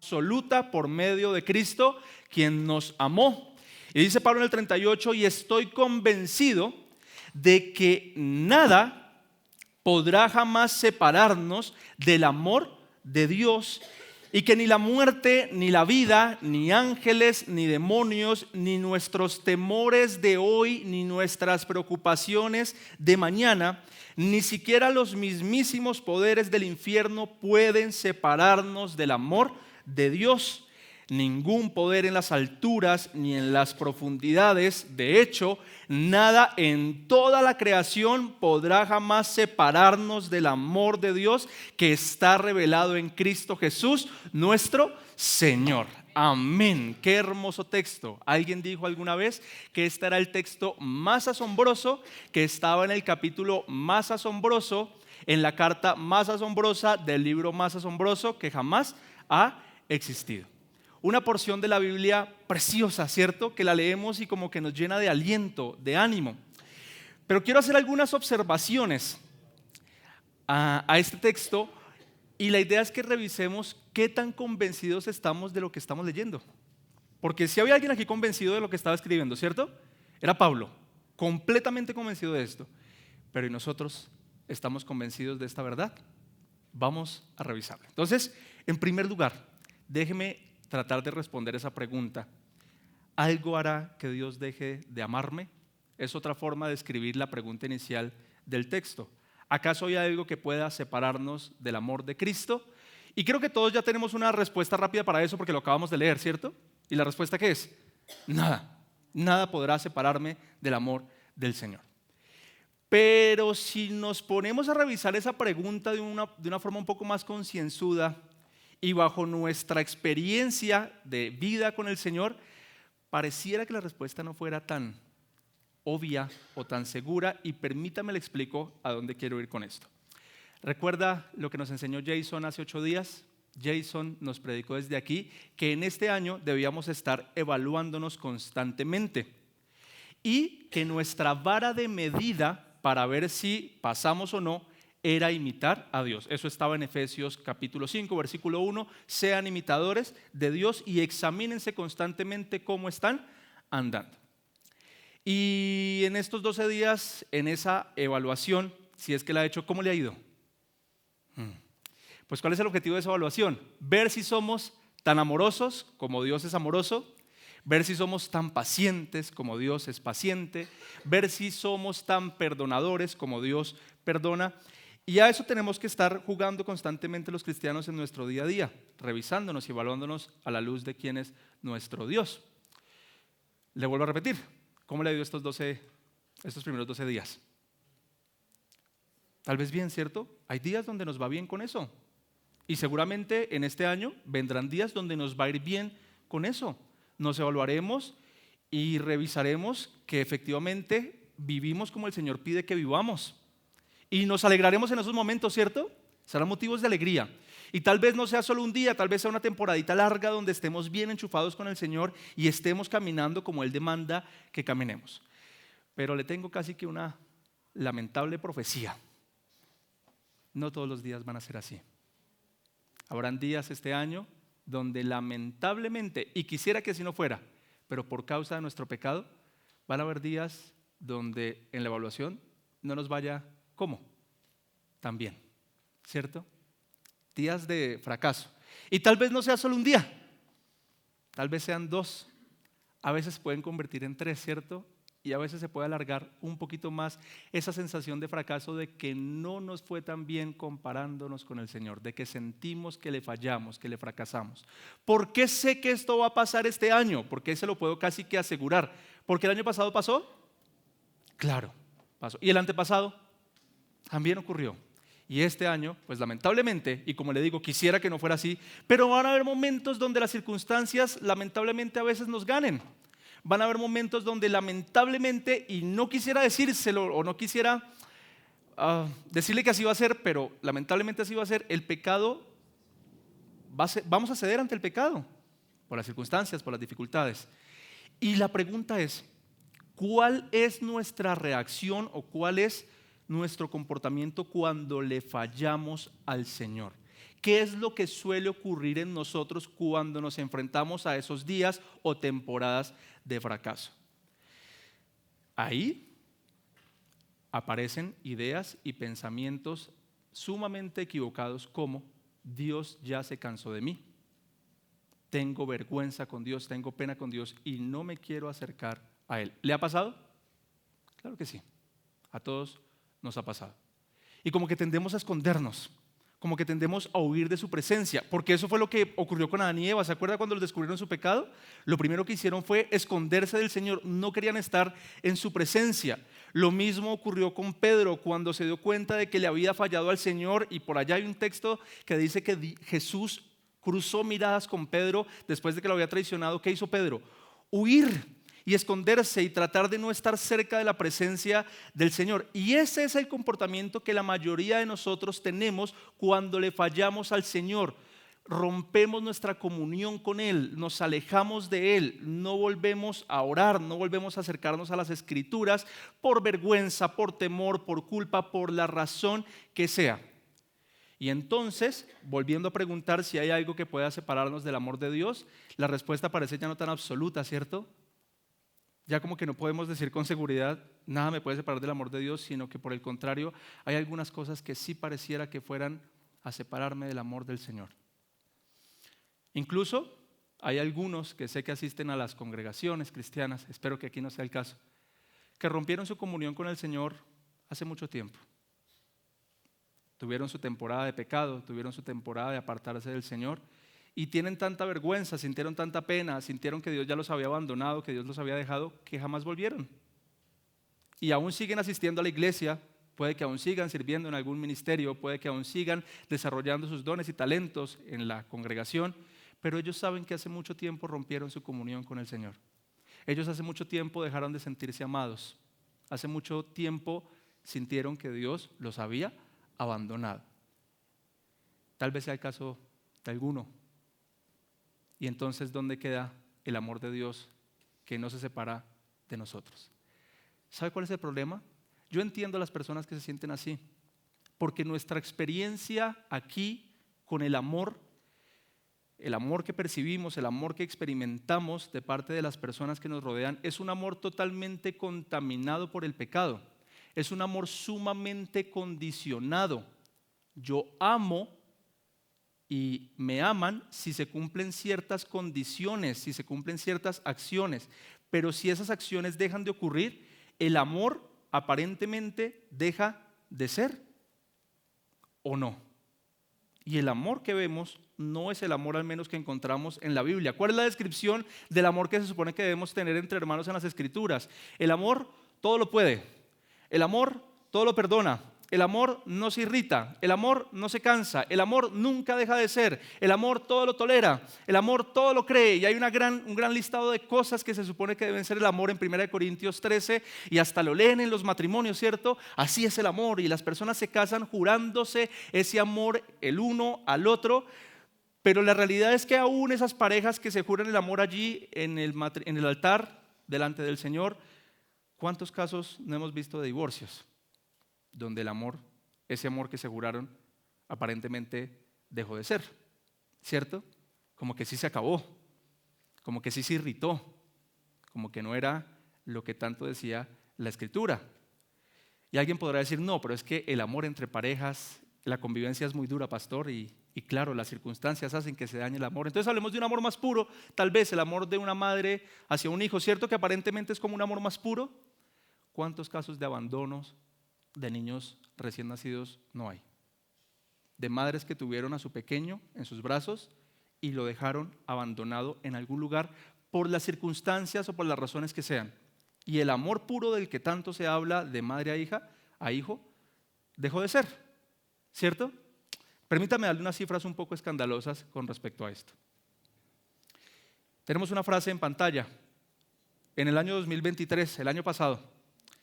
absoluta por medio de Cristo, quien nos amó. Y dice Pablo en el 38, y estoy convencido de que nada podrá jamás separarnos del amor de Dios, y que ni la muerte, ni la vida, ni ángeles, ni demonios, ni nuestros temores de hoy, ni nuestras preocupaciones de mañana, ni siquiera los mismísimos poderes del infierno pueden separarnos del amor de Dios. Ningún poder en las alturas ni en las profundidades, de hecho, nada en toda la creación podrá jamás separarnos del amor de Dios que está revelado en Cristo Jesús, nuestro Señor. Amén. Qué hermoso texto. Alguien dijo alguna vez que este era el texto más asombroso, que estaba en el capítulo más asombroso, en la carta más asombrosa del libro más asombroso que jamás ha existido. Una porción de la Biblia preciosa, ¿cierto? Que la leemos y como que nos llena de aliento, de ánimo. Pero quiero hacer algunas observaciones a este texto, y la idea es que revisemos qué tan convencidos estamos de lo que estamos leyendo. Porque si había alguien aquí convencido de lo que estaba escribiendo, ¿cierto? Era Pablo, completamente convencido de esto. Pero ¿y nosotros estamos convencidos de esta verdad? Vamos a revisarlo. Entonces, en primer lugar, déjeme tratar de responder esa pregunta. ¿Algo hará que Dios deje de amarme? Es otra forma de escribir la pregunta inicial del texto. ¿Acaso hay algo que pueda separarnos del amor de Cristo? Y creo que todos ya tenemos una respuesta rápida para eso porque lo acabamos de leer, ¿cierto? ¿Y la respuesta qué es? Nada. Nada podrá separarme del amor del Señor. Pero si nos ponemos a revisar esa pregunta de una forma un poco más concienzuda y bajo nuestra experiencia de vida con el Señor, pareciera que la respuesta no fuera tan obvia o tan segura, y permítame le explico a dónde quiero ir con esto. ¿Recuerda lo que nos enseñó Jason hace 8 días? Jason nos predicó desde aquí que en este año debíamos estar evaluándonos constantemente y que nuestra vara de medida para ver si pasamos o no era imitar a Dios. Eso estaba en Efesios capítulo 5, versículo 1. Sean imitadores de Dios y examínense constantemente cómo están andando. Y en estos 12 días, en esa evaluación, si es que la ha hecho, ¿cómo le ha ido? Pues ¿cuál es el objetivo de esa evaluación? Ver si somos tan amorosos como Dios es amoroso, ver si somos tan pacientes como Dios es paciente, ver si somos tan perdonadores como Dios perdona. Y a eso tenemos que estar jugando constantemente los cristianos en nuestro día a día, revisándonos y evaluándonos a la luz de quién es nuestro Dios. Le vuelvo a repetir, ¿cómo le ha ido estos primeros 12 días? Tal vez bien, ¿cierto? Hay días donde nos va bien con eso. Y seguramente en este año vendrán días donde nos va a ir bien con eso. Nos evaluaremos y revisaremos que efectivamente vivimos como el Señor pide que vivamos. Y nos alegraremos en esos momentos, ¿cierto? Serán motivos de alegría. Y tal vez no sea solo un día, tal vez sea una temporadita larga donde estemos bien enchufados con el Señor y estemos caminando como Él demanda que caminemos. Pero le tengo casi que una lamentable profecía. No todos los días van a ser así. Habrán días este año donde lamentablemente, y quisiera que así no fuera, pero por causa de nuestro pecado, van a haber días donde en la evaluación no nos vaya ¿cómo? Tan bien, ¿cierto? Días de fracaso. Y tal vez no sea solo un día, tal vez sean 2, a veces se pueden convertir en 3, ¿cierto? Y a veces se puede alargar un poquito más esa sensación de fracaso, de que no nos fue tan bien comparándonos con el Señor, de que sentimos que le fallamos, que le fracasamos. ¿Por qué sé que esto va a pasar este año? ¿Por qué se lo puedo casi que asegurar? ¿Porque el año pasado pasó? Claro, pasó. ¿Y el antepasado? También ocurrió. Y este año, pues lamentablemente, y como le digo, quisiera que no fuera así, pero van a haber momentos donde las circunstancias lamentablemente a veces nos ganen. Van a haber momentos donde lamentablemente, y no quisiera decírselo o no quisiera decirle que así va a ser, pero lamentablemente así va a ser, el pecado, vamos a ceder ante el pecado, por las circunstancias, por las dificultades. Y la pregunta es, ¿cuál es nuestra reacción o cuál es nuestro comportamiento cuando le fallamos al Señor? ¿Qué es lo que suele ocurrir en nosotros cuando nos enfrentamos a esos días o temporadas de fracaso? Ahí aparecen ideas y pensamientos sumamente equivocados como: Dios ya se cansó de mí, tengo vergüenza con Dios, tengo pena con Dios y no me quiero acercar a Él. ¿Le ha pasado? Claro que sí, a todos nos ha pasado. Y como que tendemos a escondernos, como que tendemos a huir de su presencia, porque eso fue lo que ocurrió con Adán y Eva. ¿Se acuerda cuando les descubrieron su pecado? Lo primero que hicieron fue esconderse del Señor, no querían estar en su presencia. Lo mismo ocurrió con Pedro cuando se dio cuenta de que le había fallado al Señor, y por allá hay un texto que dice que Jesús cruzó miradas con Pedro después de que lo había traicionado. ¿Qué hizo Pedro? Huir y esconderse y tratar de no estar cerca de la presencia del Señor. Y ese es el comportamiento que la mayoría de nosotros tenemos cuando le fallamos al Señor. Rompemos nuestra comunión con Él, nos alejamos de Él, no volvemos a orar, no volvemos a acercarnos a las Escrituras por vergüenza, por temor, por culpa, por la razón que sea. Y entonces, volviendo a preguntar si hay algo que pueda separarnos del amor de Dios, la respuesta parece ya no tan absoluta, ¿cierto? Ya como que no podemos decir con seguridad, nada me puede separar del amor de Dios, sino que por el contrario, hay algunas cosas que sí pareciera que fueran a separarme del amor del Señor. Incluso hay algunos que sé que asisten a las congregaciones cristianas, espero que aquí no sea el caso, que rompieron su comunión con el Señor hace mucho tiempo. Tuvieron su temporada de pecado, tuvieron su temporada de apartarse del Señor, y tienen tanta vergüenza, sintieron tanta pena, sintieron que Dios ya los había abandonado, que Dios los había dejado, que jamás volvieron. Y aún siguen asistiendo a la iglesia, puede que aún sigan sirviendo en algún ministerio, puede que aún sigan desarrollando sus dones y talentos en la congregación, pero ellos saben que hace mucho tiempo rompieron su comunión con el Señor. Ellos hace mucho tiempo dejaron de sentirse amados. Hace mucho tiempo sintieron que Dios los había abandonado. Tal vez sea el caso de alguno. Y entonces, ¿dónde queda el amor de Dios que no se separa de nosotros? ¿Sabe cuál es el problema? Yo entiendo a las personas que se sienten así, porque nuestra experiencia aquí con el amor que percibimos, el amor que experimentamos de parte de las personas que nos rodean, es un amor totalmente contaminado por el pecado. Es un amor sumamente condicionado. Yo amo y me aman si se cumplen ciertas condiciones, si se cumplen ciertas acciones. Pero si esas acciones dejan de ocurrir, el amor aparentemente deja de ser, ¿o no? Y el amor que vemos no es el amor al menos que encontramos en la Biblia. ¿Cuál es la descripción del amor que se supone que debemos tener entre hermanos en las Escrituras? El amor todo lo puede, el amor todo lo perdona, el amor no se irrita, el amor no se cansa, el amor nunca deja de ser, el amor todo lo tolera, el amor todo lo cree. Y hay un gran listado de cosas que se supone que deben ser el amor en 1 Corintios 13, y hasta lo leen en los matrimonios, ¿cierto? Así es el amor, y las personas se casan jurándose ese amor el uno al otro. Pero la realidad es que aún esas parejas que se juran el amor allí en el altar delante del Señor, ¿cuántos casos no hemos visto de divorcios? Donde el amor, ese amor que se juraron, aparentemente dejó de ser, ¿cierto? Como que sí se acabó, como que sí se irritó, como que no era lo que tanto decía la Escritura. Y alguien podrá decir, no, pero es que el amor entre parejas, la convivencia es muy dura, pastor, y claro, las circunstancias hacen que se dañe el amor. Entonces hablemos de un amor más puro, tal vez el amor de una madre hacia un hijo, ¿cierto? Que aparentemente es como un amor más puro. ¿Cuántos casos de abandonos de niños recién nacidos no hay? De madres que tuvieron a su pequeño en sus brazos y lo dejaron abandonado en algún lugar por las circunstancias o por las razones que sean. Y el amor puro del que tanto se habla de madre a hijo, dejó de ser, ¿cierto? Permítame darle unas cifras un poco escandalosas con respecto a esto. Tenemos una frase en pantalla. En el año 2023, el año pasado,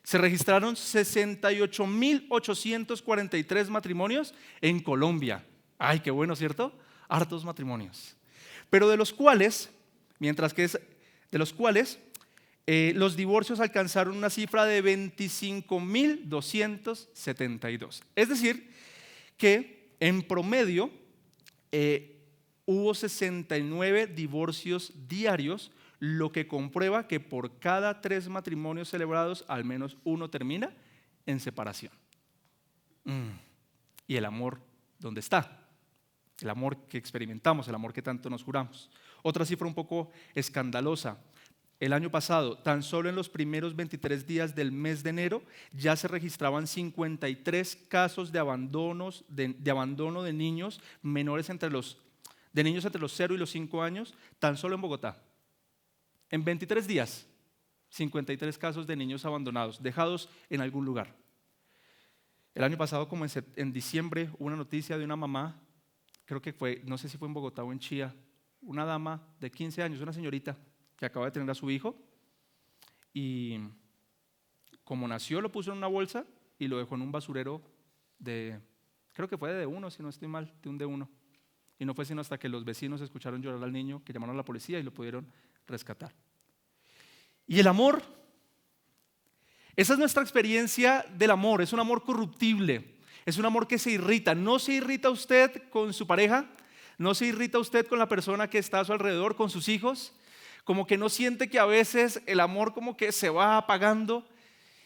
se registraron 68.843 matrimonios en Colombia. Ay, qué bueno, ¿cierto? Hartos matrimonios. Pero de los cuales, los divorcios alcanzaron una cifra de 25.272. Es decir, que en promedio hubo 69 divorcios diarios, lo que comprueba que por cada 3 matrimonios celebrados, al menos uno termina en separación. Y el amor, ¿dónde está? El amor que experimentamos, el amor que tanto nos juramos. Otra cifra un poco escandalosa. El año pasado, tan solo en los primeros 23 días del mes de enero, ya se registraban 53 casos de abandono de niños menores entre los 0 y los 5 años, tan solo en Bogotá. En 23 días, 53 casos de niños abandonados, dejados en algún lugar. El año pasado, como en diciembre, hubo una noticia de una mamá, creo que fue, no sé si fue en Bogotá o en Chía, una dama de 15 años, una señorita que acaba de tener a su hijo, y como nació lo puso en una bolsa y lo dejó en un basurero creo que fue de D1, si no estoy mal, de un D1. Y no fue sino hasta que los vecinos escucharon llorar al niño que llamaron a la policía y lo pudieron rescatar. Y el amor, esa es nuestra experiencia del amor, es un amor corruptible, es un amor que se irrita. No se irrita usted con su pareja, no se irrita usted con la persona que está a su alrededor, con sus hijos, como que no siente que a veces el amor como que se va apagando.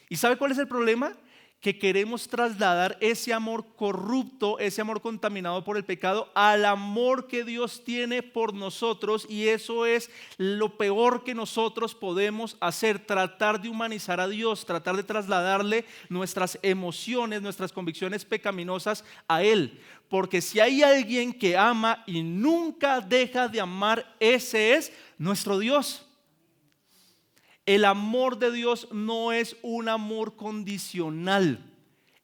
¿Y sabe cuál es el problema? Que queremos trasladar ese amor corrupto, ese amor contaminado por el pecado, al amor que Dios tiene por nosotros, y eso es lo peor que nosotros podemos hacer, tratar de humanizar a Dios, tratar de trasladarle nuestras emociones, nuestras convicciones pecaminosas a Él, porque si hay alguien que ama y nunca deja de amar, ese es nuestro Dios. El amor de Dios no es un amor condicional.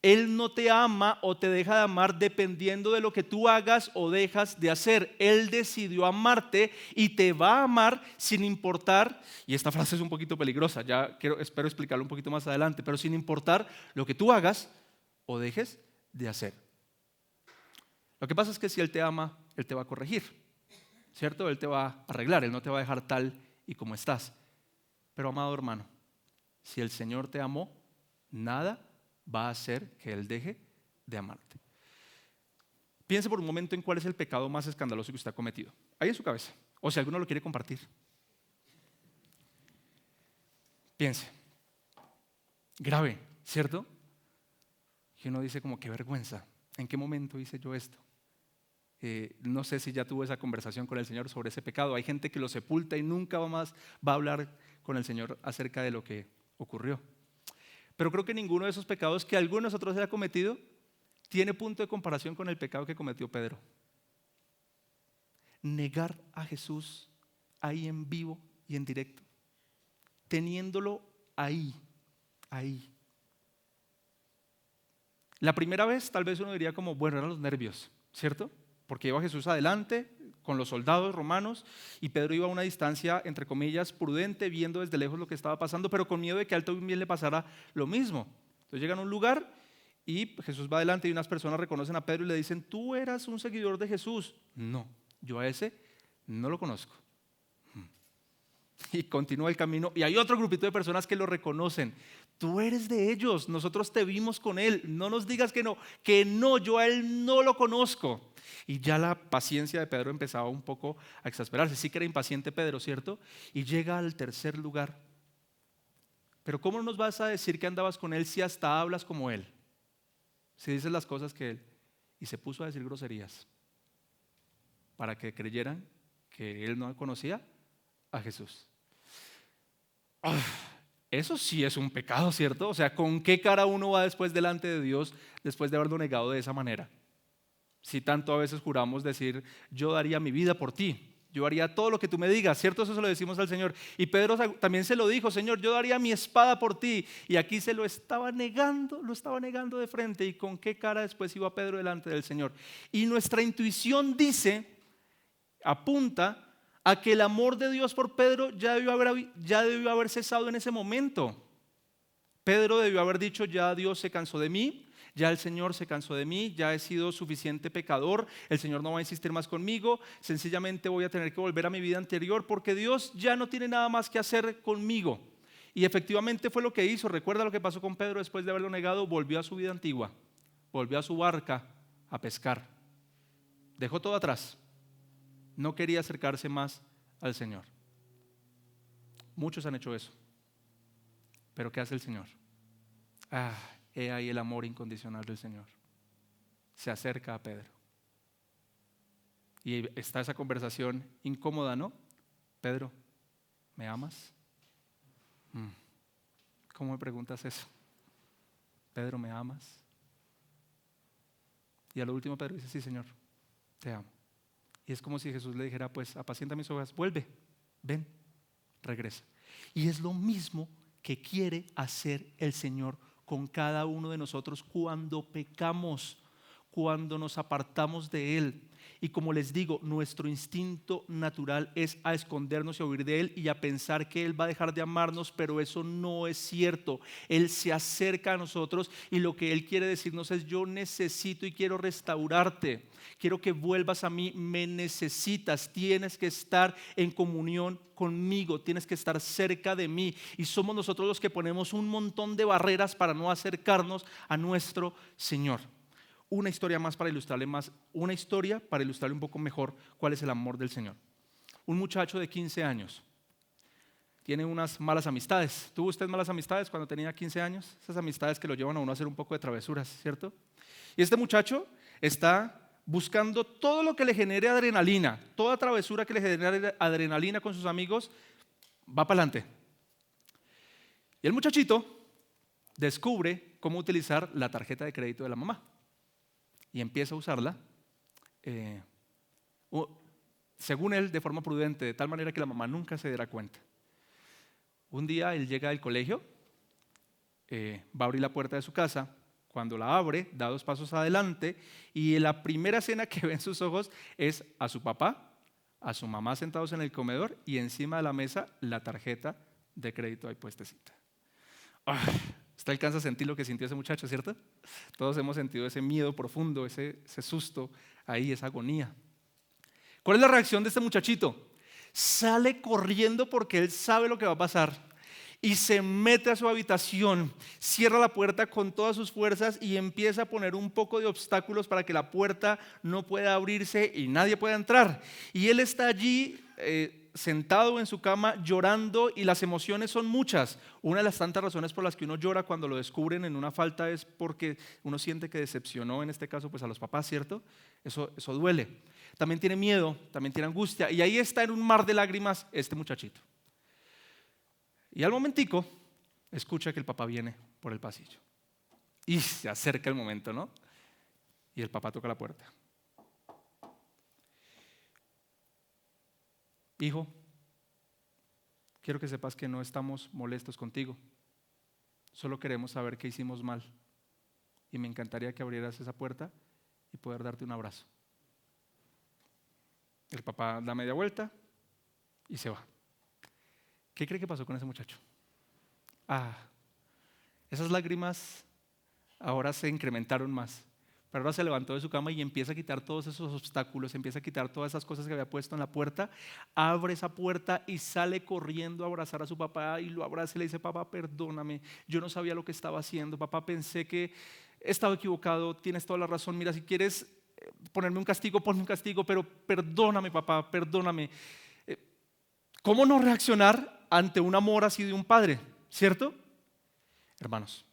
Él no te ama o te deja de amar dependiendo de lo que tú hagas o dejas de hacer. Él decidió amarte y te va a amar sin importar, y esta frase es un poquito peligrosa, espero explicarlo un poquito más adelante, pero sin importar lo que tú hagas o dejes de hacer. Lo que pasa es que si Él te ama, Él te va a corregir, ¿cierto? Él te va a arreglar, Él no te va a dejar tal y como estás. Pero amado hermano, si el Señor te amó, nada va a hacer que Él deje de amarte. Piense por un momento en cuál es el pecado más escandaloso que usted ha cometido. Ahí en su cabeza. O si alguno lo quiere compartir. Piense. Grave, ¿cierto? Y uno dice como, qué vergüenza. ¿En qué momento hice yo esto? No sé si ya tuvo esa conversación con el Señor sobre ese pecado. Hay gente que lo sepulta y nunca más va a hablar con el Señor acerca de lo que ocurrió. Pero creo que ninguno de esos pecados que alguno de nosotros haya cometido tiene punto de comparación con el pecado que cometió Pedro. Negar a Jesús ahí en vivo y en directo, teniéndolo ahí. La primera vez tal vez uno diría como, bueno, eran los nervios, ¿cierto? Porque iba Jesús adelante con los soldados romanos y Pedro iba a una distancia, entre comillas, prudente, viendo desde lejos lo que estaba pasando, pero con miedo de que a él también le pasara lo mismo. Entonces llegan a un lugar y Jesús va adelante y unas personas reconocen a Pedro y le dicen, ¿tú eras un seguidor de Jesús? No, yo a ese no lo conozco. Y continúa el camino y hay otro grupito de personas que lo reconocen. Tú eres de ellos, nosotros te vimos con él, no nos digas que no, yo a él no lo conozco. Y ya la paciencia de Pedro empezaba un poco a exasperarse. Sí que era impaciente Pedro, ¿cierto? Y llega al tercer lugar. Pero ¿cómo nos vas a decir que andabas con él si hasta hablas como él? Si dices las cosas que él. Y se puso a decir groserías para que creyeran que él no conocía a Jesús. Eso sí es un pecado, ¿cierto? O sea, ¿con qué cara uno va después delante de Dios después de haberlo negado de esa manera? Si tanto a veces juramos decir, yo daría mi vida por ti, yo haría todo lo que tú me digas, ¿cierto? Eso se lo decimos al Señor. Y Pedro también se lo dijo, Señor, yo daría mi espada por ti. Y aquí se lo estaba negando de frente. ¿Y con qué cara después iba Pedro delante del Señor? Y nuestra intuición apunta a que el amor de Dios por Pedro ya debió haber cesado en ese momento. Pedro debió haber dicho, ya Dios se cansó de mí, ya el Señor se cansó de mí, ya he sido suficiente pecador, el Señor no va a insistir más conmigo, sencillamente voy a tener que volver a mi vida anterior porque Dios ya no tiene nada más que hacer conmigo. Y efectivamente fue lo que hizo. Recuerda lo que pasó con Pedro después de haberlo negado, volvió a su vida antigua, volvió a su barca a pescar. Dejó todo atrás. No quería acercarse más al Señor. Muchos han hecho eso. Pero ¿qué hace el Señor? He ahí el amor incondicional del Señor. Se acerca a Pedro. Y está esa conversación incómoda, ¿no? Pedro, ¿me amas? ¿Cómo me preguntas eso? Pedro, ¿me amas? Y a lo último Pedro dice, sí, Señor, te amo. Y es como si Jesús le dijera, pues apacienta mis ovejas, vuelve, ven, regresa. Y es lo mismo que quiere hacer el Señor con cada uno de nosotros cuando pecamos, cuando nos apartamos de Él. Y como les digo, nuestro instinto natural es a escondernos y a huir de Él y a pensar que Él va a dejar de amarnos, pero eso no es cierto. Él se acerca a nosotros y lo que Él quiere decirnos es: yo necesito y quiero restaurarte, quiero que vuelvas a mí, me necesitas, tienes que estar en comunión conmigo, tienes que estar cerca de mí. Y somos nosotros los que ponemos un montón de barreras para no acercarnos a nuestro Señor. Una historia para ilustrarle un poco mejor cuál es el amor del Señor. Un muchacho de 15 años tiene unas malas amistades. ¿Tuvo usted malas amistades cuando tenía 15 años? Esas amistades que lo llevan a uno a hacer un poco de travesuras, ¿cierto? Y este muchacho está buscando todo lo que le genere adrenalina, toda travesura que le genere adrenalina con sus amigos, va para adelante. Y el muchachito descubre cómo utilizar la tarjeta de crédito de la mamá. Y empieza a usarla, según él, de forma prudente, de tal manera que la mamá nunca se diera cuenta. Un día él llega del colegio, va a abrir la puerta de su casa. Cuando la abre, da 2 pasos adelante y la primera escena que ve en sus ojos es a su papá, a su mamá sentados en el comedor y encima de la mesa la tarjeta de crédito ahí puestecita. Usted alcanza a sentir lo que sintió ese muchacho, ¿cierto? Todos hemos sentido ese miedo profundo, ese susto ahí, esa agonía. ¿Cuál es la reacción de este muchachito? Sale corriendo porque él sabe lo que va a pasar y se mete a su habitación, cierra la puerta con todas sus fuerzas y empieza a poner un poco de obstáculos para que la puerta no pueda abrirse y nadie pueda entrar. Y él está allí sentado en su cama llorando y las emociones son muchas. Una de las tantas razones por las que uno llora cuando lo descubren en una falta es porque uno siente que decepcionó, en este caso pues a los papás, ¿cierto? Eso duele. También tiene miedo, también tiene angustia y ahí está en un mar de lágrimas este muchachito. Y al momentico escucha que el papá viene por el pasillo y se acerca el momento, ¿no? Y el papá toca la puerta. Hijo, quiero que sepas que no estamos molestos contigo, solo queremos saber qué hicimos mal y me encantaría que abrieras esa puerta y poder darte un abrazo. El papá da media vuelta y se va. ¿Qué cree que pasó con ese muchacho? Esas lágrimas ahora se incrementaron más. Pero ahora se levantó de su cama y empieza a quitar todos esos obstáculos, empieza a quitar todas esas cosas que había puesto en la puerta, abre esa puerta y sale corriendo a abrazar a su papá y lo abraza y le dice: papá, perdóname, yo no sabía lo que estaba haciendo, papá, pensé que estaba equivocado, tienes toda la razón, mira, si quieres ponerme un castigo, ponme un castigo, pero perdóname, papá, perdóname. ¿Cómo no reaccionar ante un amor así de un padre? ¿Cierto? Hermanos,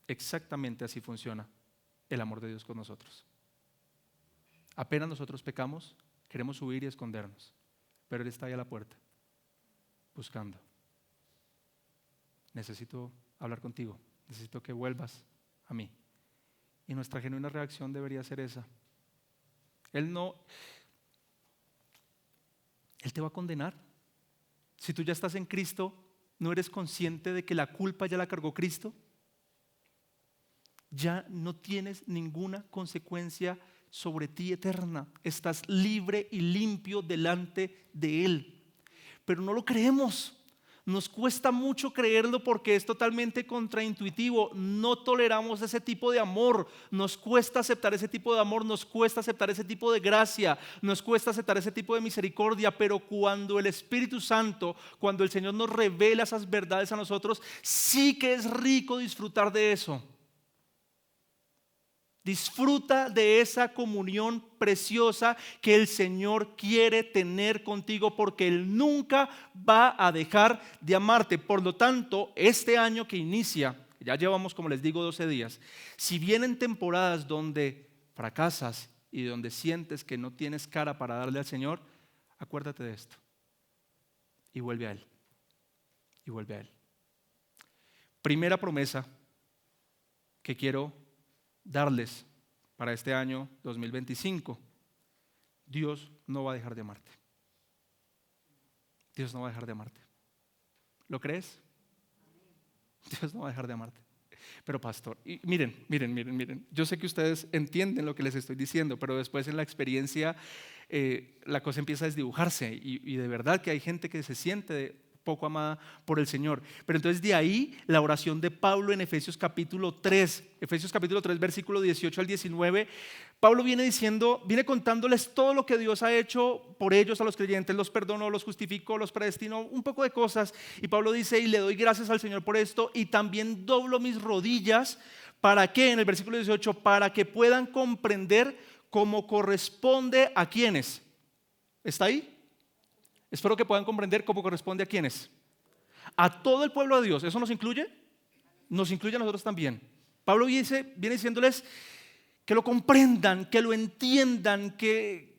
exactamente así funciona el amor de Dios con nosotros. Apenas nosotros pecamos, queremos huir y escondernos, pero Él está ahí a la puerta, buscando. Necesito hablar contigo, necesito que vuelvas a mí. Y nuestra genuina reacción debería ser esa. Él te va a condenar. Si tú ya estás en Cristo, ¿no eres consciente de que la culpa ya la cargó Cristo? Ya no tienes ninguna consecuencia sobre ti eterna. Estás libre y limpio delante de Él. Pero no lo creemos. Nos cuesta mucho creerlo porque es totalmente contraintuitivo. No toleramos ese tipo de amor. Nos cuesta aceptar ese tipo de amor. Nos cuesta aceptar ese tipo de gracia. Nos cuesta aceptar ese tipo de misericordia. Pero cuando el Espíritu Santo, cuando el Señor nos revela esas verdades a nosotros, sí que es rico disfrutar de eso. Disfruta de esa comunión preciosa que el Señor quiere tener contigo, porque Él nunca va a dejar de amarte. Por lo tanto, este año que inicia, ya llevamos, como les digo, 12 días. Si vienen temporadas donde fracasas y donde sientes que no tienes cara para darle al Señor, acuérdate de esto y vuelve a Él. Y vuelve a Él. Primera promesa que quiero darles para este año 2025. Dios no va a dejar de amarte. Dios no va a dejar de amarte. ¿Lo crees? Dios no va a dejar de amarte. Pero pastor, y miren. Yo sé que ustedes entienden lo que les estoy diciendo, pero después en la experiencia la cosa empieza a desdibujarse y de verdad que hay gente que se siente poco amada por el Señor. Pero entonces de ahí la oración de Pablo en Efesios capítulo 3 versículo 18 al 19, Pablo viene contándoles todo lo que Dios ha hecho por ellos, a los creyentes, los perdonó, los justificó, los predestinó, un poco de cosas. Y Pablo dice, y le doy gracias al Señor por esto, y también doblo mis rodillas, ¿para qué? En el versículo 18, para que puedan comprender cómo corresponde a quienes. ¿Está ahí? Espero que puedan comprender cómo corresponde a quienes. A todo el pueblo de Dios. ¿Eso nos incluye? Nos incluye a nosotros también. Pablo viene diciéndoles que lo comprendan, que lo entiendan, que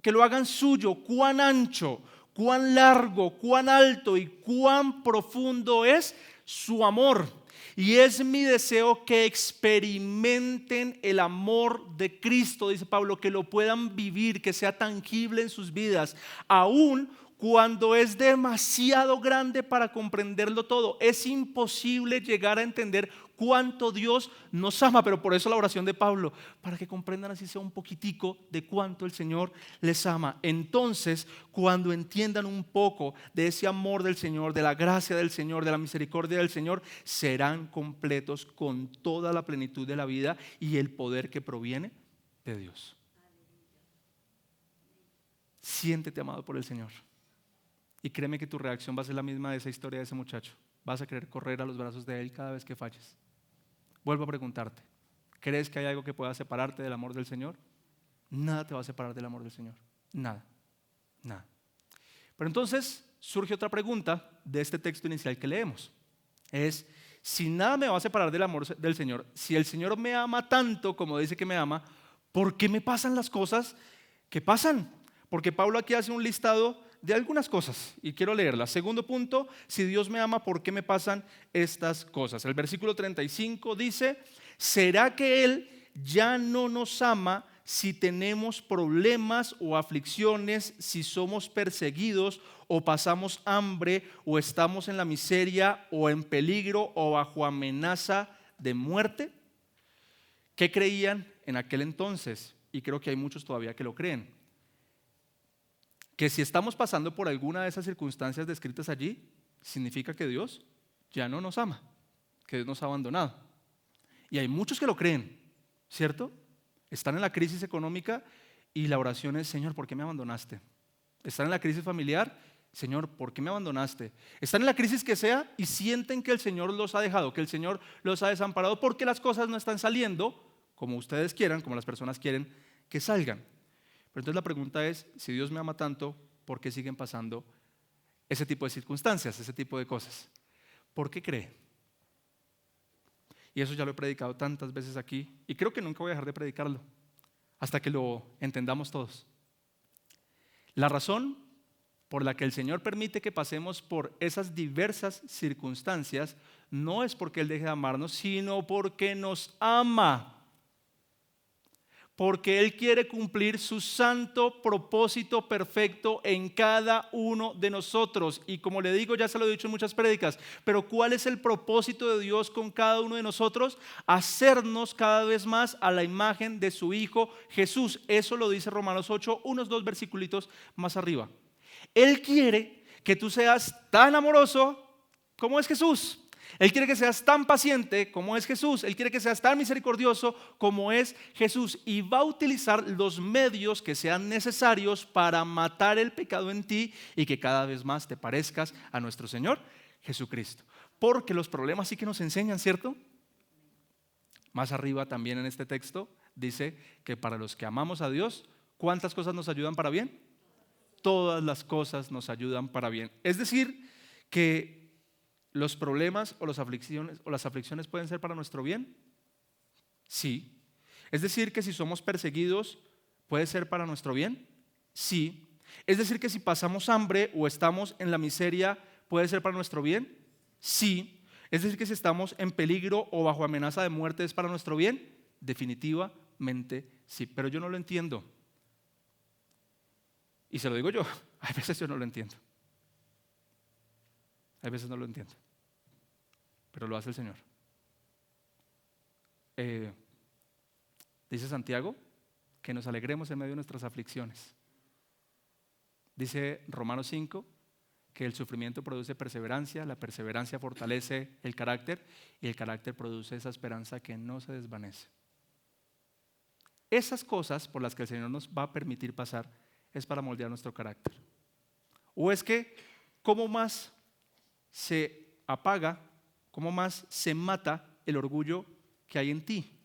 lo hagan suyo. Cuán ancho, cuán largo, cuán alto y cuán profundo es su amor. Y es mi deseo que experimenten el amor de Cristo, dice Pablo, que lo puedan vivir, que sea tangible en sus vidas, aún cuando es demasiado grande para comprenderlo todo. Es imposible llegar a entender cuánto Dios nos ama, pero por eso la oración de Pablo, para que comprendan así sea un poquitico de cuánto el Señor les ama. Entonces, cuando entiendan un poco de ese amor del Señor, de la gracia del Señor, de la misericordia del Señor, serán completos con toda la plenitud de la vida y el poder que proviene de Dios. Siéntete amado por el Señor. Y créeme que tu reacción va a ser la misma de esa historia de ese muchacho. Vas a querer correr a los brazos de Él cada vez que falles. Vuelvo a preguntarte, ¿crees que hay algo que pueda separarte del amor del Señor? Nada te va a separar del amor del Señor. Nada. Pero entonces surge otra pregunta de este texto inicial que leemos. Es, si nada me va a separar del amor del Señor, si el Señor me ama tanto como dice que me ama, ¿por qué me pasan las cosas que pasan? Porque Pablo aquí hace un listado de algunas cosas y quiero leerlas. Segundo punto, si Dios me ama, ¿por qué me pasan estas cosas? El versículo 35 dice, ¿será que Él ya no nos ama si tenemos problemas o aflicciones, si somos perseguidos o pasamos hambre o estamos en la miseria o en peligro o bajo amenaza de muerte? ¿Qué creían en aquel entonces? Y creo que hay muchos todavía que lo creen. Que si estamos pasando por alguna de esas circunstancias descritas allí, significa que Dios ya no nos ama, que Dios nos ha abandonado. Y hay muchos que lo creen, ¿cierto? Están en la crisis económica y la oración es, Señor, ¿por qué me abandonaste? Están en la crisis familiar, Señor, ¿por qué me abandonaste? Están en la crisis que sea y sienten que el Señor los ha dejado, que el Señor los ha desamparado porque las cosas no están saliendo como ustedes quieran, como las personas quieren que salgan. Pero entonces la pregunta es, si Dios me ama tanto, ¿por qué siguen pasando ese tipo de circunstancias, ese tipo de cosas? ¿Por qué cree? Y eso ya lo he predicado tantas veces aquí y creo que nunca voy a dejar de predicarlo hasta que lo entendamos todos. La razón por la que el Señor permite que pasemos por esas diversas circunstancias no es porque Él deje de amarnos, sino porque nos ama. Porque Él quiere cumplir su santo propósito perfecto en cada uno de nosotros. Y como le digo, ya se lo he dicho en muchas prédicas, pero ¿cuál es el propósito de Dios con cada uno de nosotros? Hacernos cada vez más a la imagen de su Hijo Jesús. Eso lo dice Romanos 8, unos 2 versículos más arriba. Él quiere que tú seas tan amoroso como es Jesús. Él quiere que seas tan paciente como es Jesús. Él quiere que seas tan misericordioso como es Jesús. Y va a utilizar los medios que sean necesarios para matar el pecado en ti y que cada vez más te parezcas a nuestro Señor Jesucristo. Porque los problemas sí que nos enseñan, ¿cierto? Más arriba también en este texto dice que para los que amamos a Dios, ¿cuántas cosas nos ayudan para bien? Todas las cosas nos ayudan para bien. Es decir, que los problemas o las aflicciones pueden ser para nuestro bien. Sí. Es decir, que si somos perseguidos, ¿puede ser para nuestro bien? Sí. Es decir, que si pasamos hambre o estamos en la miseria, ¿puede ser para nuestro bien? Sí. Es decir, que si estamos en peligro o bajo amenaza de muerte, ¿es para nuestro bien? Definitivamente sí. Pero yo no lo entiendo. Y se lo digo yo, a veces yo no lo entiendo. A veces no lo entiendo. Pero lo hace el Señor. Dice Santiago que nos alegremos en medio de nuestras aflicciones. Dice Romanos 5 que el sufrimiento produce perseverancia, la perseverancia fortalece el carácter y el carácter produce esa esperanza que no se desvanece. Esas cosas por las que el Señor nos va a permitir pasar es para moldear nuestro carácter. O es que, ¿cómo más se apaga, cómo más se mata el orgullo que hay en ti?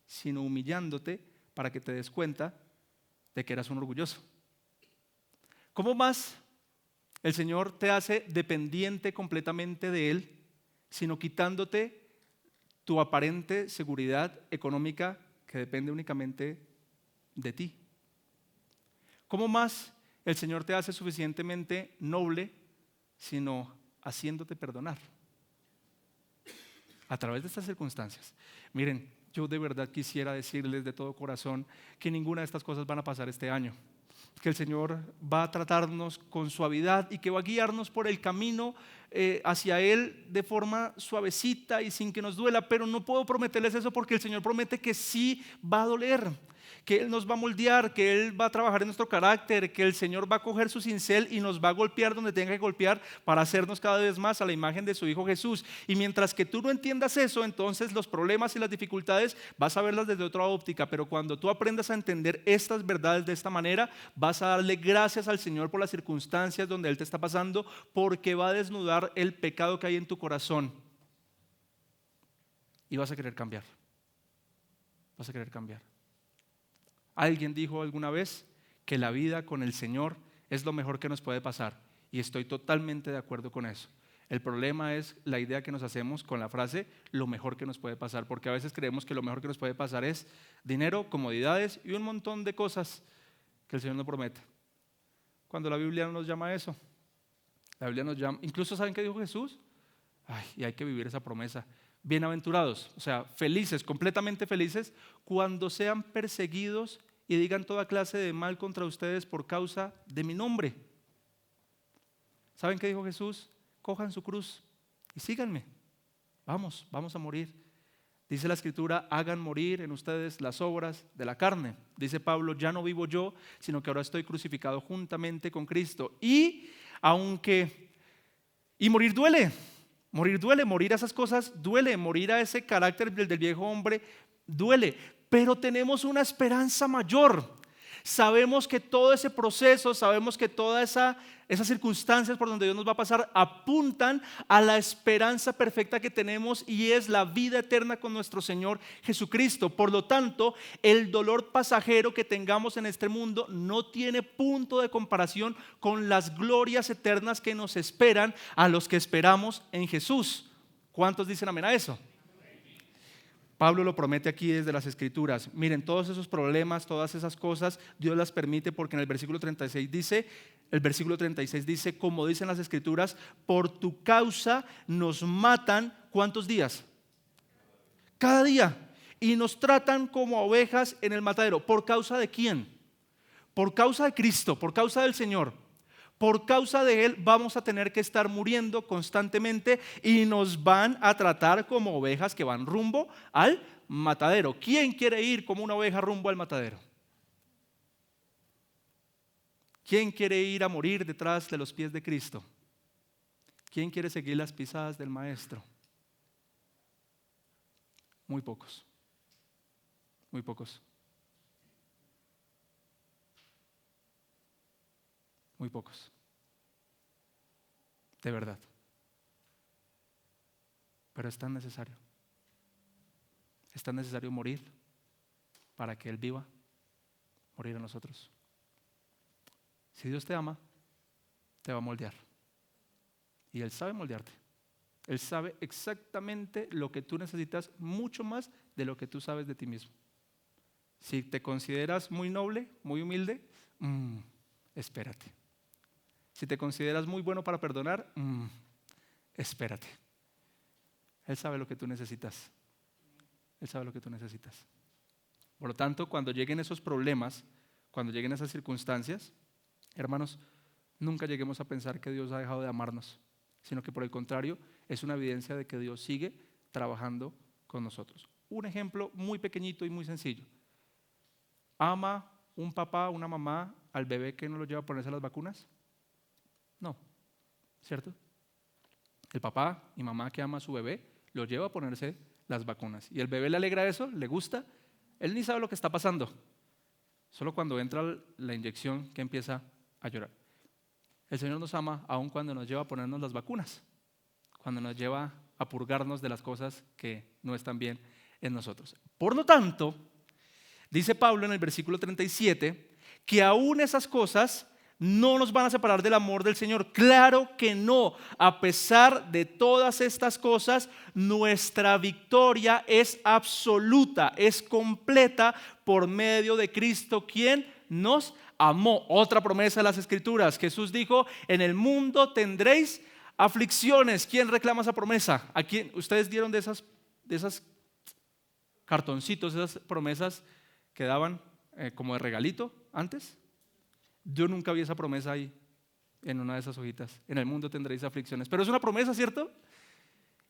Sino humillándote para que te des cuenta de que eras un orgulloso. ¿Cómo más el Señor te hace dependiente completamente de Él, sino quitándote tu aparente seguridad económica que depende únicamente de ti? ¿Cómo más el Señor te hace suficientemente noble, sino haciéndote perdonar? A través de estas circunstancias. Miren, yo de verdad quisiera decirles de todo corazón que ninguna de estas cosas van a pasar este año. Que el Señor va a tratarnos con suavidad y que va a guiarnos por el camino hacia Él de forma suavecita y sin que nos duela, pero no puedo prometerles eso porque el Señor promete que sí va a doler, que Él nos va a moldear, que Él va a trabajar en nuestro carácter, que el Señor va a coger su cincel y nos va a golpear donde tenga que golpear para hacernos cada vez más a la imagen de su Hijo Jesús. Y mientras que tú no entiendas eso, entonces los problemas y las dificultades vas a verlas desde otra óptica, pero cuando tú aprendas a entender estas verdades de esta manera, vas a darle gracias al Señor por las circunstancias donde Él te está pasando, porque va a desnudar el pecado que hay en tu corazón y vas a querer cambiar. Vas a querer cambiar. Alguien dijo alguna vez que la vida con el Señor es lo mejor que nos puede pasar y estoy totalmente de acuerdo con eso. El problema es la idea que nos hacemos con la frase lo mejor que nos puede pasar, porque a veces creemos que lo mejor que nos puede pasar es dinero, comodidades y un montón de cosas que el Señor nos promete. Cuando la Biblia no nos llama a eso. La Biblia nos llama, incluso ¿saben qué dijo Jesús? Y hay que vivir esa promesa. Bienaventurados, o sea, felices, completamente felices, cuando sean perseguidos y digan toda clase de mal contra ustedes por causa de mi nombre. ¿Saben qué dijo Jesús? Cojan su cruz y síganme. Vamos a morir. Dice la Escritura, hagan morir en ustedes las obras de la carne. Dice Pablo, ya no vivo yo, sino que ahora estoy crucificado juntamente con Cristo. Y morir duele. Morir duele, morir a esas cosas duele, morir a ese carácter del viejo hombre duele, pero tenemos una esperanza mayor. Sabemos que todo ese proceso, sabemos que todas esas circunstancias por donde Dios nos va a pasar apuntan a la esperanza perfecta que tenemos y es la vida eterna con nuestro Señor Jesucristo. Por lo tanto, el dolor pasajero que tengamos en este mundo no tiene punto de comparación con las glorias eternas que nos esperan a los que esperamos en Jesús. ¿Cuántos dicen amén a eso? Pablo lo promete aquí desde las Escrituras. Miren, todos esos problemas, todas esas cosas, Dios las permite porque en el versículo 36 dice, como dicen las Escrituras, por tu causa nos matan, ¿cuántos días? Cada día. Y nos tratan como ovejas en el matadero. ¿Por causa de quién? Por causa de Cristo, por causa del Señor. Por causa de Él vamos a tener que estar muriendo constantemente y nos van a tratar como ovejas que van rumbo al matadero. ¿Quién quiere ir como una oveja rumbo al matadero? ¿Quién quiere ir a morir detrás de los pies de Cristo? ¿Quién quiere seguir las pisadas del Maestro? Muy pocos. Muy pocos. Muy pocos. De verdad. Pero es tan necesario. es tan necesario morir para que Él viva, morir a nosotros. Si Dios te ama, te va a moldear. Y Él sabe moldearte. Él sabe exactamente lo que tú necesitas, mucho más de lo que tú sabes de ti mismo. Si te consideras muy noble, muy humilde, espérate. Si te consideras muy bueno para perdonar, espérate. Él sabe lo que tú necesitas. Él sabe lo que tú necesitas. Por lo tanto, cuando lleguen esos problemas, cuando lleguen esas circunstancias, hermanos, nunca lleguemos a pensar que Dios ha dejado de amarnos, sino que por el contrario, es una evidencia de que Dios sigue trabajando con nosotros. Un ejemplo muy pequeñito y muy sencillo. ¿Ama un papá, una mamá al bebé que no lo lleva a ponerse las vacunas? No, ¿cierto? El papá y mamá que ama a su bebé lo lleva a ponerse las vacunas. ¿Y el bebé le alegra eso? ¿Le gusta? Él ni sabe lo que está pasando. Solo cuando entra la inyección que empieza a llorar. El Señor nos ama aun cuando nos lleva a ponernos las vacunas, cuando nos lleva a purgarnos de las cosas que no están bien en nosotros. Por lo tanto, dice Pablo en el versículo 37 que aún esas cosas no nos van a separar del amor del Señor. Claro que no. A pesar de todas estas cosas, nuestra victoria es absoluta, es completa por medio de Cristo, quien nos amó. Otra promesa de las Escrituras. Jesús dijo, en el mundo tendréis aflicciones. ¿Quién reclama esa promesa? ¿A quién? ¿Ustedes dieron de esas cartoncitos, esas promesas que daban como de regalito antes? Yo nunca vi esa promesa ahí en una de esas hojitas. En el mundo tendréis aflicciones. Pero es una promesa, ¿cierto?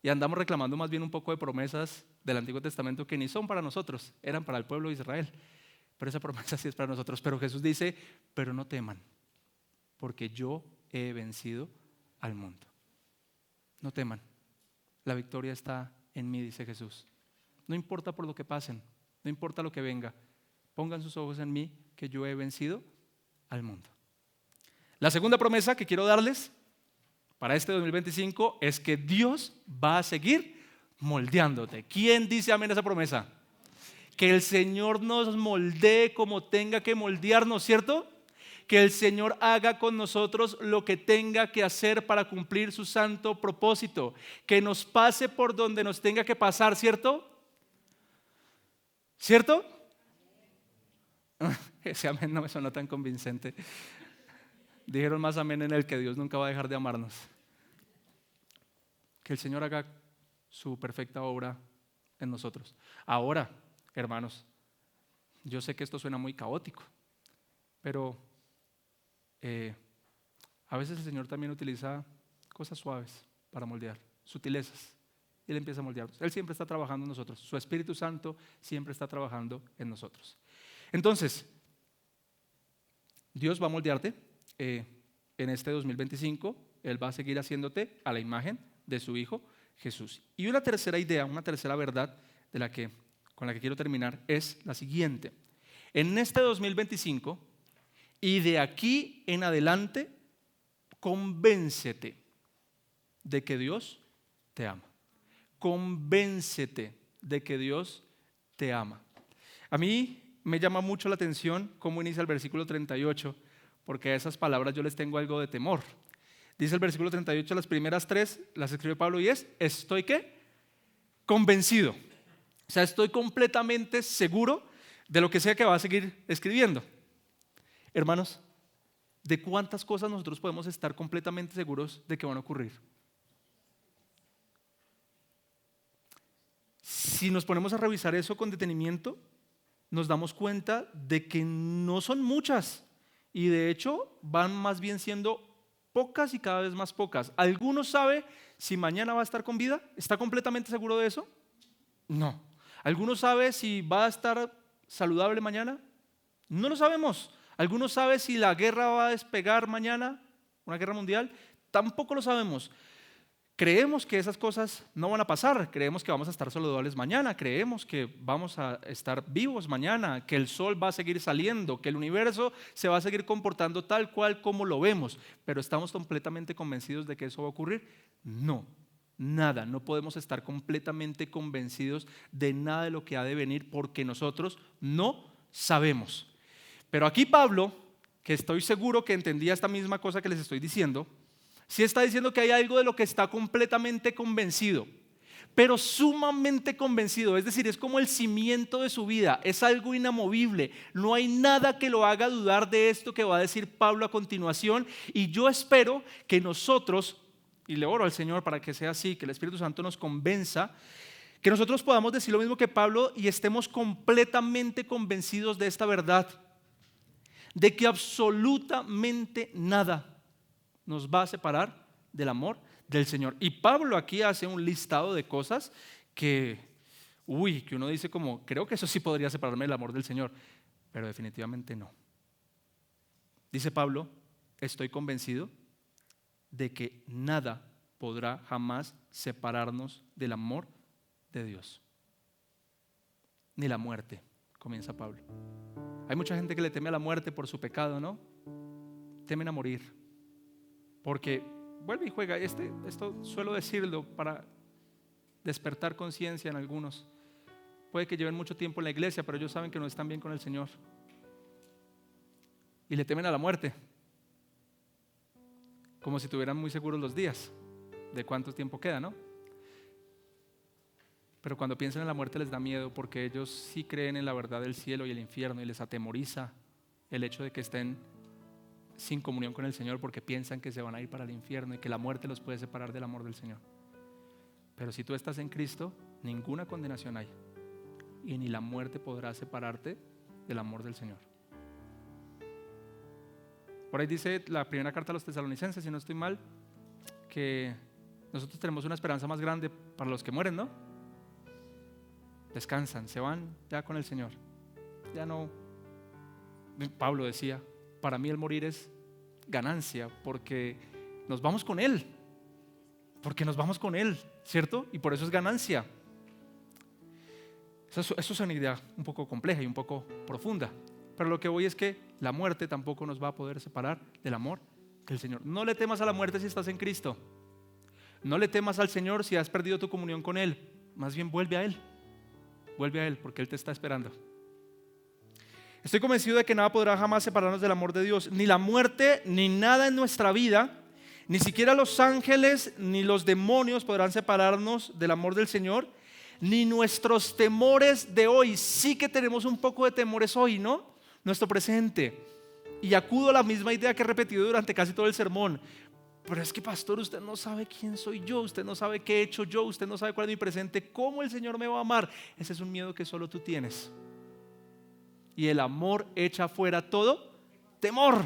Y andamos reclamando más bien un poco de promesas del Antiguo Testamento que ni son para nosotros, eran para el pueblo de Israel. Pero esa promesa sí es para nosotros. Pero Jesús dice, pero no teman, porque yo he vencido al mundo. No teman, la victoria está en mí, dice Jesús. No importa por lo que pasen, no importa lo que venga, pongan sus ojos en mí, que yo he vencido al mundo. La segunda promesa que quiero darles para este 2025 es que Dios va a seguir moldeándote. ¿Quién dice amén a esa promesa? Que el Señor nos moldee como tenga que moldearnos, ¿cierto? Que el Señor haga con nosotros lo que tenga que hacer para cumplir su santo propósito. Que nos pase por donde nos tenga que pasar, ¿cierto? ¿Cierto? Ese amén no me suena tan convincente. Dijeron más amén en el que Dios nunca va a dejar de amarnos. Que el Señor haga su perfecta obra en nosotros. Ahora, hermanos, yo sé que esto suena muy caótico, pero a veces el Señor también utiliza cosas suaves para moldear, sutilezas. Y Él empieza a moldearnos. Él siempre está trabajando en nosotros. Su Espíritu Santo siempre está trabajando en nosotros. Entonces, Dios va a moldearte en este 2025. Él va a seguir haciéndote a la imagen de su Hijo Jesús. Y una tercera idea, una tercera verdad con la que quiero terminar es la siguiente. En este 2025 y de aquí en adelante, convéncete de que Dios te ama. Convéncete de que Dios te ama. A mí me llama mucho la atención cómo inicia el versículo 38, porque a esas palabras yo les tengo algo de temor. Dice el versículo 38, las primeras tres las escribe Pablo y es, ¿estoy qué? Convencido. O sea, estoy completamente seguro de lo que sea que va a seguir escribiendo. Hermanos, ¿de cuántas cosas nosotros podemos estar completamente seguros de que van a ocurrir? Si nos ponemos a revisar eso con detenimiento, nos damos cuenta de que no son muchas y de hecho van más bien siendo pocas y cada vez más pocas. ¿Alguno sabe si mañana va a estar con vida? ¿Está completamente seguro de eso? No. ¿Alguno sabe si va a estar saludable mañana? No lo sabemos. ¿Alguno sabe si la guerra va a despegar mañana? ¿Una guerra mundial? Tampoco lo sabemos. Creemos que esas cosas no van a pasar, creemos que vamos a estar saludables mañana, creemos que vamos a estar vivos mañana, que el sol va a seguir saliendo, que el universo se va a seguir comportando tal cual como lo vemos, pero ¿estamos completamente convencidos de que eso va a ocurrir? No nada, no podemos estar completamente convencidos de nada de lo que ha de venir porque nosotros no sabemos. Pero aquí Pablo, que estoy seguro que entendía esta misma cosa que les estoy diciendo, sí está diciendo que hay algo de lo que está completamente convencido, pero sumamente convencido, es decir, es como el cimiento de su vida, es algo inamovible, no hay nada que lo haga dudar de esto que va a decir Pablo a continuación. Y yo espero que nosotros, y le oro al Señor para que sea así, que el Espíritu Santo nos convenza, que nosotros podamos decir lo mismo que Pablo y estemos completamente convencidos de esta verdad, de que absolutamente nada nos va a separar del amor del Señor. Y Pablo aquí hace un listado de cosas que uno dice como, creo que eso sí podría separarme del amor del Señor, pero definitivamente no. Dice Pablo, estoy convencido de que nada podrá jamás separarnos del amor de Dios. Ni la muerte, comienza Pablo. Hay mucha gente que le teme a la muerte por su pecado, ¿no? Temen a morir. Porque vuelve y juega. Esto suelo decirlo para despertar conciencia en algunos. Puede que lleven mucho tiempo en la iglesia, pero ellos saben que no están bien con el Señor. Y le temen a la muerte. Como si tuvieran muy seguros los días de cuánto tiempo queda, ¿no? Pero cuando piensan en la muerte les da miedo porque ellos sí creen en la verdad del cielo y el infierno y les atemoriza el hecho de que estén sin comunión con el Señor porque piensan que se van a ir para el infierno y que la muerte los puede separar del amor del Señor. Pero si tú estás en Cristo, ninguna condenación hay y ni la muerte podrá separarte del amor del Señor. Por ahí dice la primera carta a los tesalonicenses, si no estoy mal, que nosotros tenemos una esperanza más grande para los que mueren, ¿no? Descansan, se van ya con el Señor. Ya no, Pablo decía, para mí el morir es ganancia porque nos vamos con Él. Porque nos vamos con Él, ¿cierto? Y por eso es ganancia. Eso es una idea un poco compleja y un poco profunda. Pero lo que voy es que la muerte tampoco nos va a poder separar del amor del Señor. No le temas a la muerte si estás en Cristo. No le temas al Señor si has perdido tu comunión con Él. Más bien vuelve a Él. Vuelve a Él porque Él te está esperando. Estoy convencido de que nada podrá jamás separarnos del amor de Dios. Ni la muerte, ni nada en nuestra vida, ni siquiera los ángeles, ni los demonios podrán separarnos del amor del Señor. Ni nuestros temores de hoy. Sí que tenemos un poco de temores hoy, ¿no? Nuestro presente. Y acudo a la misma idea que he repetido durante casi todo el sermón. Pero es que pastor, usted no sabe quién soy yo, usted no sabe qué he hecho yo, usted no sabe cuál es mi presente, cómo el Señor me va a amar. Ese es un miedo que solo tú tienes. Y el amor echa fuera todo temor.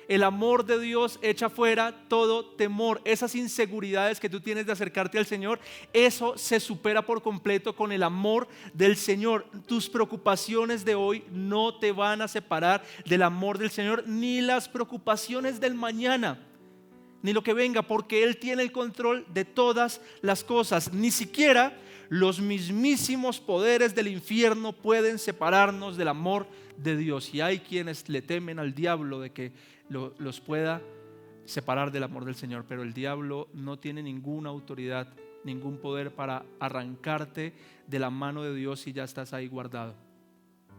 El amor de Dios echa fuera todo temor. Esas inseguridades que tú tienes de acercarte al Señor, eso se supera por completo con el amor del Señor. Tus preocupaciones de hoy no te van a separar del amor del Señor, ni las preocupaciones del mañana, ni lo que venga, porque Él tiene el control de todas las cosas. Ni siquiera los mismísimos poderes del infierno pueden separarnos del amor de Dios. Y hay quienes le temen al diablo de que los pueda separar del amor del Señor, pero el diablo no tiene ninguna autoridad, ningún poder para arrancarte de la mano de Dios si ya estás ahí guardado.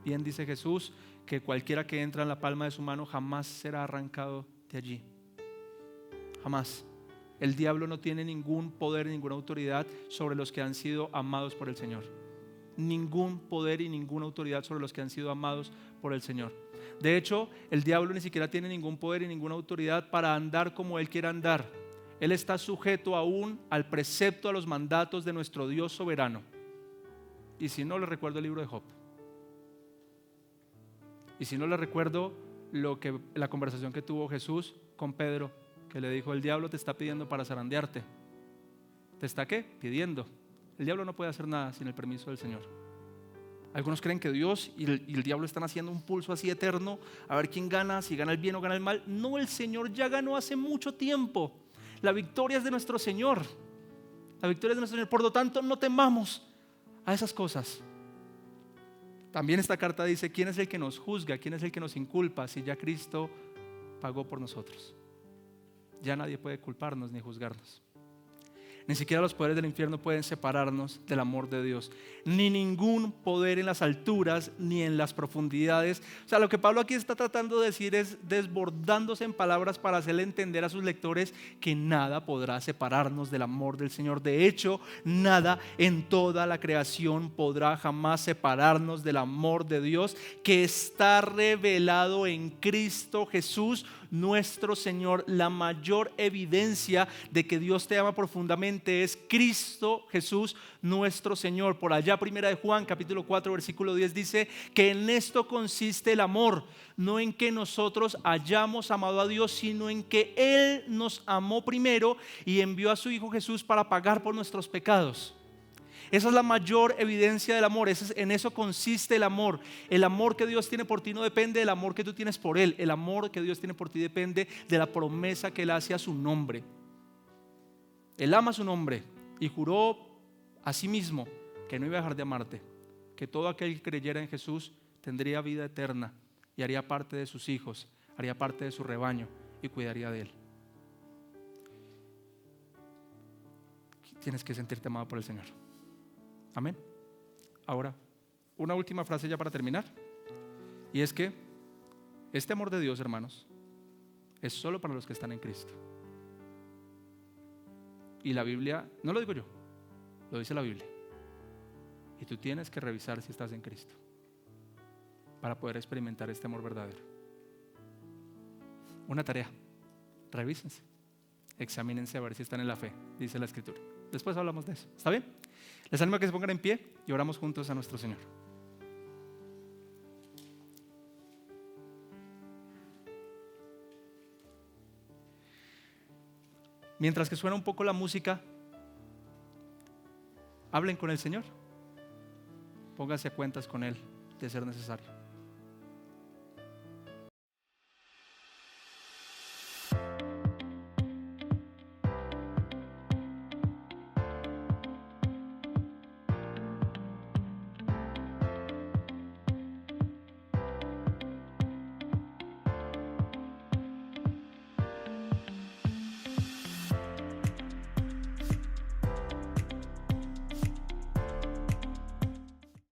Bien dice Jesús que cualquiera que entra en la palma de su mano jamás será arrancado de allí. Jamás. El diablo no tiene ningún poder, ninguna autoridad sobre los que han sido amados por el Señor. Ningún poder y ninguna autoridad sobre los que han sido amados por el Señor. De hecho, el diablo ni siquiera tiene ningún poder y ninguna autoridad para andar como él quiera andar. Él está sujeto aún al precepto, a los mandatos de nuestro Dios soberano. Y si no, le recuerdo el libro de Job. Y si no, le recuerdo la conversación que tuvo Jesús con Pedro, que le dijo: el diablo te está pidiendo para zarandearte. ¿Te está qué? Pidiendo. El diablo no puede hacer nada sin el permiso del Señor. Algunos creen que Dios y el diablo están haciendo un pulso así eterno a ver quién gana, si gana el bien o gana el mal. No, el Señor ya ganó hace mucho tiempo. La victoria es de nuestro Señor. La victoria es de nuestro Señor. Por lo tanto, no temamos a esas cosas. También esta carta dice: ¿quién es el que nos juzga? ¿Quién es el que nos inculpa? Si ya Cristo pagó por nosotros. Ya nadie puede culparnos ni juzgarnos. Ni siquiera los poderes del infierno pueden separarnos del amor de Dios. Ni ningún poder en las alturas ni en las profundidades. O sea, lo que Pablo aquí está tratando de decir es desbordándose en palabras para hacerle entender a sus lectores que nada podrá separarnos del amor del Señor. De hecho, nada en toda la creación podrá jamás separarnos del amor de Dios que está revelado en Cristo Jesús, nuestro Señor. La mayor evidencia de que Dios te ama profundamente es Cristo Jesús, nuestro Señor. Por allá, primera de Juan, capítulo 4, versículo 10 dice que en esto consiste el amor, no en que nosotros hayamos amado a Dios, sino en que Él nos amó primero y envió a su Hijo Jesús para pagar por nuestros pecados. Esa es la mayor evidencia del amor. En eso consiste el amor. El amor que Dios tiene por ti no depende del amor que tú tienes por Él. El amor que Dios tiene por ti depende de la promesa que Él hace a su nombre. Él ama a su nombre y juró a sí mismo que no iba a dejar de amarte, que todo aquel que creyera en Jesús tendría vida eterna y haría parte de sus hijos, haría parte de su rebaño y cuidaría de Él. Tienes que sentirte amado por el Señor. Amén. Ahora, una última frase ya para terminar. Y es que este amor de Dios, hermanos, es solo para los que están en Cristo. Y la Biblia, no lo digo yo, lo dice la Biblia. Y tú tienes que revisar si estás en Cristo para poder experimentar este amor verdadero. Una tarea, revísense, examínense a ver si están en la fe, dice la Escritura. Después hablamos de eso, ¿está bien? Les animo a que se pongan en pie y oramos juntos a nuestro Señor. Mientras que suena un poco la música, hablen con el Señor. Pónganse a cuentas con Él de ser necesario.